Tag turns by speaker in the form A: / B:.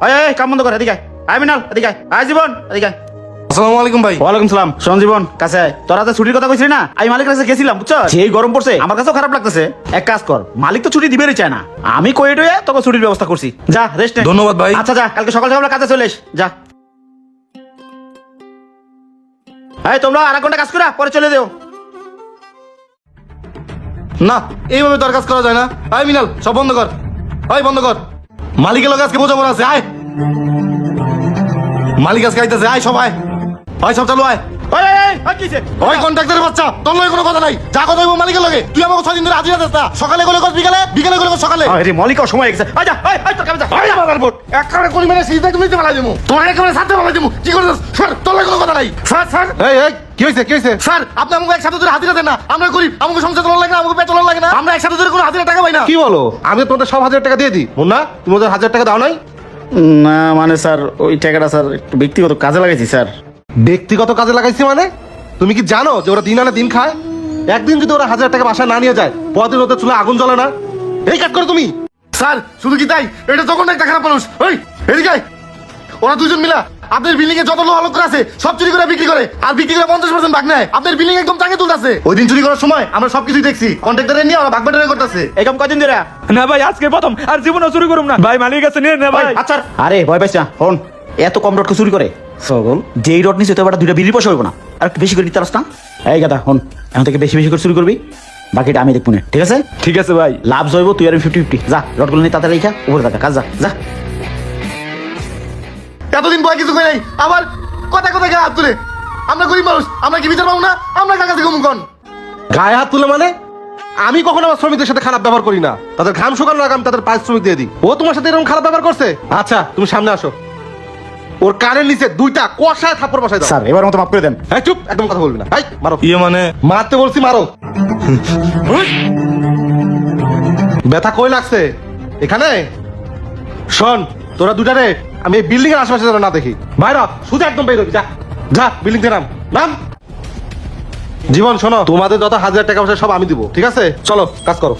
A: এই কাম বন্ধ কর, এদিকে আয় মিনাল, এদিকে আয় জীবন, এদিকে আয়।
B: আসসালামু আলাইকুম ভাই।
A: ওয়ালাইকুম সালাম। শোন জীবন, কাছে আয়। তোরা তো ছুটির কথা কইছিলি না, আমি মালিকের কাছে গেছিলাম, বুঝছো? সেই গরম পড়ছে, আমার কাছেও খারাপ লাগতেছে। এক কাজ কর, মালিক তো ছুটি দিবেরই চায় না, আমি কয়ে টয়ে তোকে ছুটির ব্যবস্থা করছি। যা রেস্ট নে।
B: ধন্যবাদ ভাই।
A: আচ্ছা যা, কালকে সকাল সকাল কাজে চলে এস, যা। এই তোমরা আর এক ঘন্টা কাজ করে পরে চলে দেও।
B: না, এইভাবে তো আর কাজ করা যায় না। আয় মিনাল, সব বন্ধ কর। আয় বন্ধ কর। মালিকের লোক আজকে বোঝাপড়া আছে। আয়, মালিক আজকে আইতেছে। আয় সব আয়। আয় সব চালু আয়। ওই কন্ট্রাক্টরের বাচ্চা, তোর লগে কোনো কথা নাই। যা কথা হইব মালিকের লগে। তুই আমাকে 6 দিন ধরে হাজিরা দিস না। সকালে গলে কর বিকালে, বিকালে গলে কর সকালে।
A: আরে মালিকও সময় হয়ে গেছে। আয় যা, আয় তোর কামে যা।
B: আয় আমার বোট একবারে করি মানে সিধা তুমি নিতে পালাই দেবো। তোমার একেবারে সাথে পালাই দেবো। কি করছিস? স্যার, তোর লগে কোনো কথা নাই। স্যার স্যার, এই কি হইছে? কি হইছে? স্যার, আপনি আমাকে একসাথে ধরে হাজিরা দেন না। আমরা গরিব, আমাকে সংসার চালানো লাগে না, আমাকে পেট চালানো লাগে না। আমরা একসাথে ধরে কোনো হাজিরা টাকা পাই না।
C: কি বলো? আমি তো তোমাদের সব 1000 টাকা দিয়ে দিই। মুন্না, তুমি ওদের 1000 টাকা দাও নাই?
A: না মানে স্যার, ওই টাকাটা স্যার একটু ব্যক্তিগত কাজে লাগাইছি স্যার।
C: ব্যক্তিগত কাজে লাগাইছি মানে? তুমি কি জানো যে ওরা দিন আনে দিন খায়? একদিন যদি ওরা 1000 টাকা বাসায় না নিয়ে যায়, পরদিন ওদের চুলে আগুন জ্বলে না। এই কাজ করো তুমি।
B: স্যার, শুধু কি তাই? এটা তখন একটা খারাপ মানুষ। ওই এদিকে আয়। ওরা দুজন মিলা আপনার বিল্ডিং এ যত লোহা লোক আছে সব চুরি করে বিক্রি করে, আর বিক্রি করে 50% ভাগ নেয়। আপনার বিল্ডিং একদম টাকা তুলতেছে। ওই দিন চুরি করার সময় আমরা সবকিছু দেখছি। কন্ট্রাক্টরে নিয়ে ওরা ভাগ বাটোয়ারা করতেছে।
A: এই কাম কদিন ধরে?
D: না ভাই, আজকে প্রথম, আর জীবনে চুরি করুম না ভাই। মালিক কাছে নিয়ে নে ভাই।
A: আচ্ছা আরে ভয় পাইছ না, ফোন এত কম রড চুরি করে সগল। যেই রড নিচে তো এবার 2টা বিড়ির পয়সা হইব না, আর একটু বেশি করে নিতে পারস না? এই গাদা ফোন, এখন থেকে বেশি বেশি করে চুরি করবি, বাকিটা আমি দেখবো না, ঠিক আছে?
D: ঠিক আছে ভাই।
A: লাভ জয়ব, তুই আর 50-50। যা রডগুলো নিয়ে তাড়াতাড়ি রেখা উপরে থাকা কাজ, যা যা।
B: এতদিন বয় কিছু করে নাই, আবার কথা কথা গায়ে হাত তুলে। আমরা গরিব মানুষ, আমরা কি বিচার পাবো না? আমরা কার কাছে ঘুমুন?
C: গায়ে হাত তুলে মানে? আমি কখনো আমার শ্রমিকদের সাথে খারাপ ব্যবহার করি না। তাদের ঘাম শুকানোর আগে আমি তাদের পারিশ্রমিক দিয়ে দিই। ও তোমার সাথে এরকম খারাপ ব্যবহার করছে? আচ্ছা, তুমি সামনে আসো। ওর কানের নিচে 2টা কষায় থাপ্পড় বসাই দাও।
A: স্যার এবার মতো মাফ করে দেন।
C: এই চুপ, একদম কথা বলবি না। এই মারো।
B: ইয়ে মানে
C: মারতে বলছি, মারো। ব্যথা কই লাগছে? এখানে শোন, তোরা দুটারে আমি এই বিল্ডিং এর আশেপাশে যেন না দেখি। বাইরে শুধু একদম বের হবি। যা যা, বিল্ডিং থেকে নাম নাম। জীবন শোনো, তোমাদের যত 1000 টাকা পয়সা সব আমি দিব, ঠিক আছে? চলো কাজ করো।